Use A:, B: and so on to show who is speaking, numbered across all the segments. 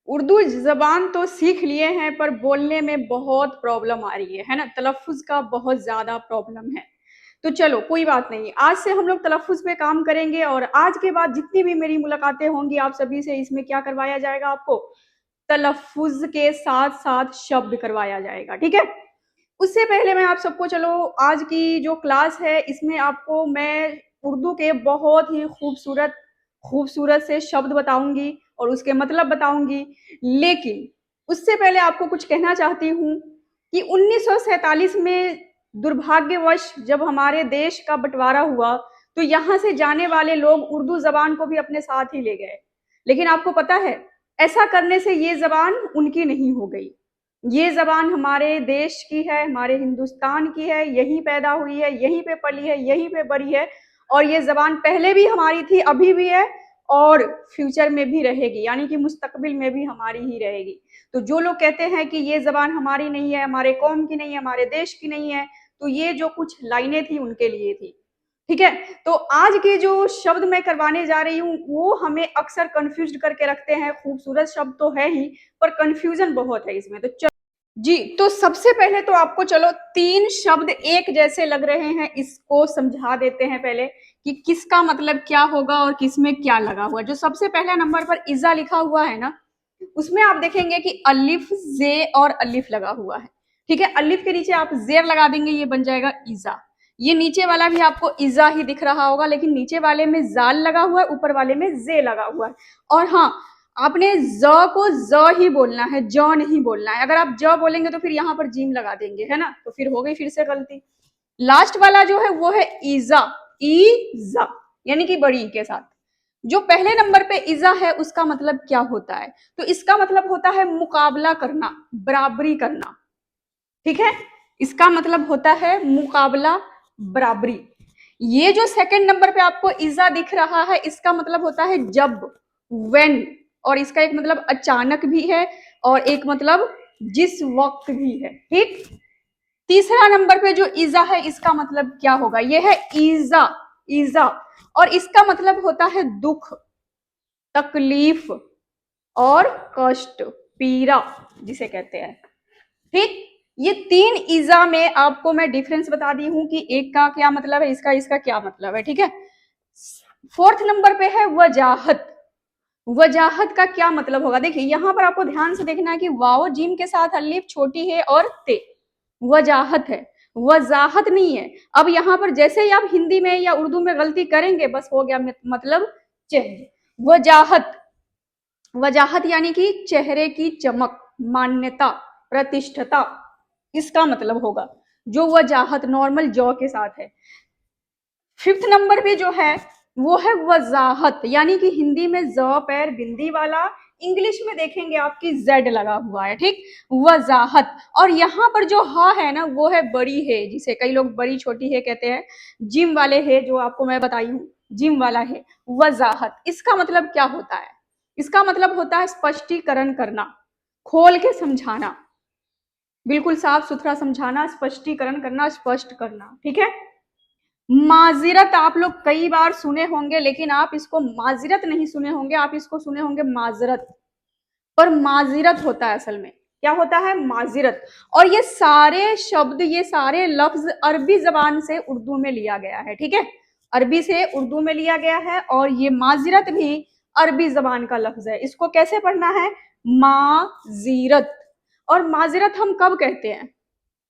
A: उर्दू ज़बान तो सीख लिए हैं पर बोलने में बहुत प्रॉब्लम आ रही है ना? तलफ़्फ़ुज़ का बहुत ज़्यादा प्रॉब्लम है। तो चलो कोई बात नहीं, आज से हम लोग तलफ़्फ़ुज़ पे काम करेंगे और आज के बाद जितनी भी मेरी मुलाकातें होंगी आप सभी से इसमें क्या करवाया जाएगा आपको? तलफ़्फ़ुज़ के साथ-साथ शब्द करवाया जाएगा, ठीक है? उससे पहले मैं आप सबको चलो आज की जो क्लास है इसमें आपको मैं उर्दू के बहुत ही खूबसूरत खूबसूरत से शब्द बताऊँगी और उसके मतलब बताऊँगी। लेकिन उससे पहले आपको कुछ कहना चाहती हूँ कि 1947 में दुर्भाग्यवश जब हमारे देश का बँटवारा हुआ, तो यहाँ से जाने वाले लोग उर्दू ज़बान को भी अपने साथ ही ले गए। लेकिन आपको पता है, ऐसा करने से ये ज़बान उनकी नहीं हो गई। ये ज़बान हमारे देश की है, हमारे हिंदुस्तान की है, यहीं पैदा हुई है, यहीं पे पली है, यहीं पे बढ़ी है और ये ज़बान पहले भी हमारी थी, अभी भी है और फ्यूचर में भी रहेगी, यानी कि मुस्तकबिल में भी हमारी ही रहेगी। तो जो लोग कहते हैं कि ये ज़बान हमारी नहीं है, हमारे कौम की नहीं है, हमारे देश की नहीं है, तो ये जो कुछ लाइनें थी उनके लिए थी। ठीक है? तो आज के जो शब्द मैं करवाने जा रही हूँ, वो हमें अक्सर कन्फ्यूज़्ड करके रखते हैं, खूबसूरत शब्द तो है ही, पर कन्फ्यूज़न बहुत है इसमें। तो जी, तो सबसे पहले तो आपको चलो 3 शब्द एक जैसे लग रहे हैं, इसको समझा देते हैं पहले कि किसका मतलब क्या होगा और किसमें क्या लगा हुआ है। जो सबसे पहले नंबर पर इज़्ज़ा लिखा हुआ है ना, उसमें आप देखेंगे कि अलिफ, ज़े और अलिफ लगा हुआ है। ठीक है? अलिफ के नीचे आप ज़ेर लगा देंगे, ये बन जाएगा इज़्ज़ा। ये नीचे वाला भी आपको इज़्ज़ा ही दिख रहा होगा, लेकिन नीचे वाले में ज़ाल लगा हुआ है, ऊपर वाले में ज़े लगा हुआ है। और हाँ, आपने ज़ को ज़ ही बोलना है, ज नहीं बोलना है। अगर आप ज बोलेंगे तो फिर यहाँ पर जीम लगा देंगे, है ना? तो फिर हो गई फिर से गलती। लास्ट वाला जो है वो है ईज़ा, ईज़ा, यानी कि बड़ी ई के साथ। जो पहले नंबर पे इज़ा है उसका मतलब क्या होता है? तो इसका मतलब होता है मुकाबला करना, बराबरी करना। ठीक है? इसका मतलब होता है मुकाबला, बराबरी। ये जो सेकंड नंबर पे आपको इज़ा दिख रहा है, इसका मतलब होता है जब, व्हेन, और इसका एक मतलब अचानक भी है और एक मतलब जिस वक्त भी है। ठीक? तीसरा नंबर पे जो इज़ा है इसका मतलब क्या होगा? ये है ईज़ा, ईज़ा, और इसका मतलब होता है दुख, तकलीफ और कष्ट, पीड़ा जिसे कहते हैं। ठीक? ये 3 इज़ा में आपको मैं डिफरेंस बता दी हूं कि एक का क्या मतलब है, इसका इसका क्या मतलब है। ठीक है? फोर्थ नंबर पे है वजाहत। वजाहत का क्या मतलब होगा? देखिए यहां पर आपको ध्यान से देखना है कि वाओ जीम के साथ अलिफ छोटी है और ते, वजाहत है, वजाहत नहीं है। अब यहाँ पर जैसे ही आप हिंदी में या उर्दू में गलती करेंगे बस हो गया मतलब चेंज। वजाहत, वजाहत यानी कि चेहरे की चमक, मान्यता, प्रतिष्ठता, इसका मतलब होगा। जो वजाहत नॉर्मल जॉ के साथ है। फिफ्थ नंबर पे जो है वो है वजाहत, यानी कि हिंदी में ज पैर बिंदी वाला, इंग्लिश में देखेंगे आपकी जेड लगा हुआ है। ठीक? वजाहत। और यहाँ पर जो हा है ना वो है बड़ी है, जिसे कई लोग बड़ी छोटी है कहते हैं। जिम वाले है जो आपको मैं बताई हूँ, जिम वाला है। वजाहत इसका मतलब क्या होता है? इसका मतलब होता है स्पष्टीकरण करना, खोल के समझाना, बिल्कुल साफ सुथरा समझाना, स्पष्टीकरण करना, स्पष्ट करना। ठीक है? माजिरत आप लोग कई बार सुने होंगे, लेकिन आप इसको माजिरत नहीं सुने होंगे, आप इसको सुने होंगे माजरत। पर माजिरत होता है असल में। क्या होता है? माजिरत। और ये सारे शब्द, ये सारे लफ्ज अरबी जबान से उर्दू में लिया गया है। ठीक है? अरबी से उर्दू में लिया गया है और ये माजिरत भी अरबी जबान का लफ्ज है। इसको कैसे पढ़ना है? माजिरत। और माजिरत हम कब कहते हैं?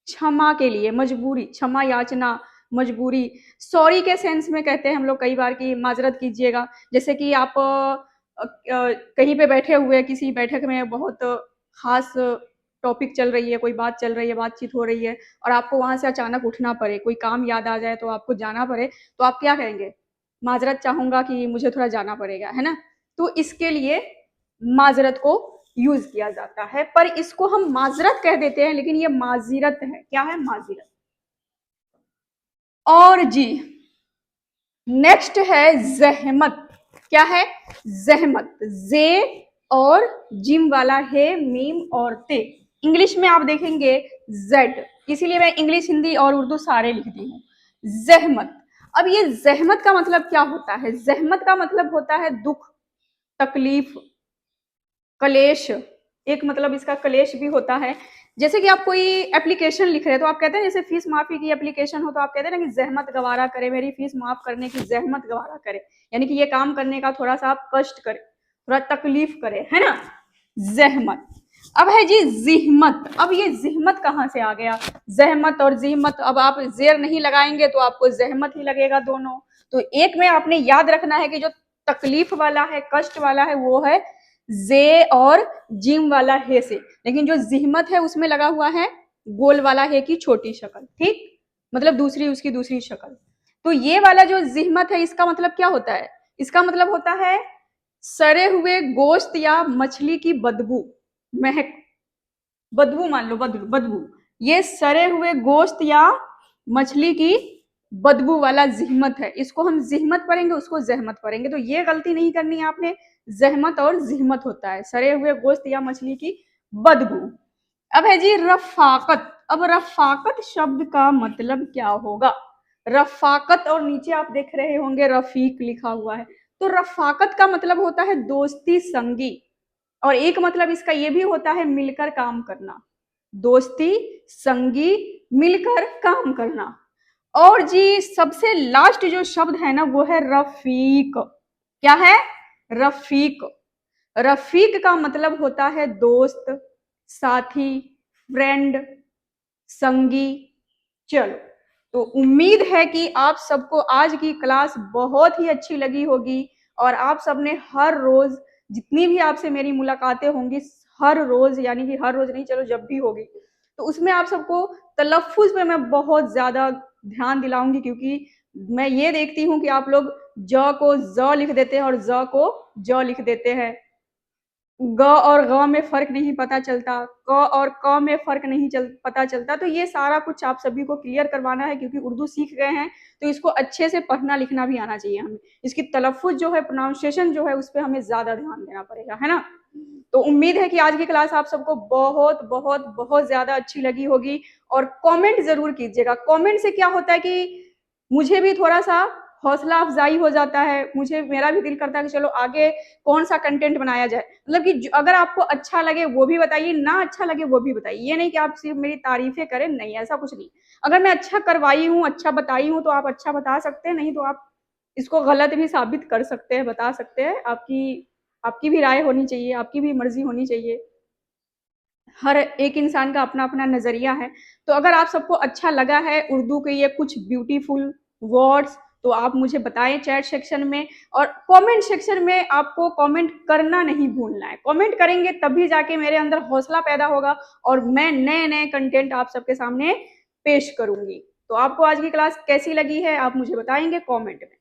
A: क्षमा के लिए, मजबूरी, क्षमा याचना, मजबूरी, सॉरी के सेंस में कहते हैं हम लोग कई बार कि माजरत कीजिएगा। जैसे कि आप कहीं पे बैठे हुए किसी बैठक में बहुत खास टॉपिक चल रही है, कोई बात चल रही है, बातचीत हो रही है और आपको वहां से अचानक उठना पड़े, कोई काम याद आ जाए तो आपको जाना पड़े, तो आप क्या कहेंगे? माजरत चाहूंगा कि मुझे थोड़ा जाना पड़ेगा, है ना? तो इसके लिए माजरत को यूज किया जाता है, पर इसको हम माजरत कह देते हैं, लेकिन ये माजिरत है। क्या है? माजिरत। और जी नेक्स्ट है जहमत। क्या है? जहमत, जे और जिम वाला है, मीम और ते। इंग्लिश में आप देखेंगे जेड, इसीलिए मैं इंग्लिश, हिंदी और उर्दू सारे लिखती हूँ। जहमत। अब ये जहमत का मतलब क्या होता है? जहमत का मतलब होता है दुख, तकलीफ, कलेश, एक मतलब इसका कलेश भी होता है। जैसे कि आप कोई एप्लीकेशन लिख रहे हैं तो आप कहते हैं, जैसे फीस माफी की एप्लीकेशन हो तो आप कहते हैं ना कि जहमत गवारा करे, मेरी फीस माफ करने की जहमत गवारा करे, यानी कि ये काम करने का थोड़ा सा आप कष्ट करें, थोड़ा तकलीफ करे, है ना, जहमत। अब है जी जिहमत। अब ये जिहमत कहाँ से आ गया? जहमत और जिहमत, अब आप जेर नहीं लगाएंगे तो आपको जहमत ही लगेगा दोनों। तो एक में आपने याद रखना है कि जो तकलीफ वाला है, कष्ट वाला है, वो है जे और जिम वाला हे से, लेकिन जो जिहमत है उसमें लगा हुआ है गोल वाला हे की छोटी शक्ल, ठीक, मतलब दूसरी, उसकी दूसरी शक्ल। तो ये वाला जो जिहमत है इसका मतलब क्या होता है? इसका मतलब होता है सड़े हुए गोश्त या मछली की बदबू, महक, बदबू मान लो, बदबू बदबू, ये सड़े हुए गोश्त या मछली की बदबू वाला जिहमत है। इसको हम जिहमत पढ़ेंगे, उसको जहमत पढ़ेंगे, तो ये गलती नहीं करनी है आपने, जहमत और जिहमत होता है सड़े हुए गोश्त या मछली की बदबू। अब है जी रफाकत। अब रफाकत शब्द का मतलब क्या होगा? रफाकत, और नीचे आप देख रहे होंगे रफीक लिखा हुआ है, तो रफाकत का मतलब होता है दोस्ती, संगी, और एक मतलब इसका ये भी होता है मिलकर काम करना, दोस्ती, संगी, मिलकर काम करना। और जी सबसे लास्ट जो शब्द है ना वो है रफीक। क्या है? रफीक। रफीक का मतलब होता है दोस्त, साथी, फ्रेंड, संगी। चलो, तो उम्मीद है कि आप सबको आज की क्लास बहुत ही अच्छी लगी होगी, और आप सबने हर रोज जितनी भी आपसे मेरी मुलाकातें होंगी, हर रोज, यानी कि हर रोज नहीं, चलो जब भी होगी, तो उसमें आप सबको तलफ्फुज पे मैं बहुत ज्यादा ध्यान दिलाऊंगी, क्योंकि मैं ये देखती हूँ कि आप लोग ज को ज लिख देते हैं और ज को ज लिख देते हैं, ग और ग में फर्क नहीं पता चलता, क और क में फर्क नहीं पता चलता। तो ये सारा कुछ आप सभी को क्लियर करवाना है, क्योंकि उर्दू सीख गए हैं तो इसको अच्छे से पढ़ना लिखना भी आना चाहिए हमें। इसकी तलफ्फुज जो है, प्रोनाउंसिएशन जो है, उस पर हमें ज्यादा ध्यान देना पड़ेगा, है ना। तो उम्मीद है कि आज की क्लास आप सबको बहुत बहुत बहुत ज्यादा अच्छी लगी होगी, और कमेंट जरूर कीजिएगा। कमेंट से क्या होता है कि मुझे भी थोड़ा सा हौसला अफजाई हो जाता है, मुझे, मेरा भी दिल करता है कि चलो आगे कौन सा कंटेंट बनाया जाए। मतलब कि अगर आपको अच्छा लगे वो भी बताइए, ना अच्छा लगे वो भी बताइए, ये नहीं कि आप सिर्फ मेरी तारीफें करें, नहीं, ऐसा कुछ नहीं। अगर मैं अच्छा करवाई हूँ, अच्छा बताई हूँ, तो आप अच्छा बता सकते हैं, नहीं तो आप इसको गलत भी साबित कर सकते हैं, बता सकते हैं। आपकी आपकी भी राय होनी चाहिए, आपकी भी मर्जी होनी चाहिए। हर एक इंसान का अपना अपना नजरिया है। तो अगर आप सबको अच्छा लगा है उर्दू के ये कुछ ब्यूटीफुल वर्ड्स, तो आप मुझे बताएं चैट सेक्शन में, और कमेंट सेक्शन में आपको कमेंट करना नहीं भूलना है। कमेंट करेंगे तभी जाके मेरे अंदर हौसला पैदा होगा, और मैं नए नए कंटेंट आप सबके सामने पेश करूंगी। तो आपको आज की क्लास कैसी लगी है आप मुझे बताएंगे कमेंट में।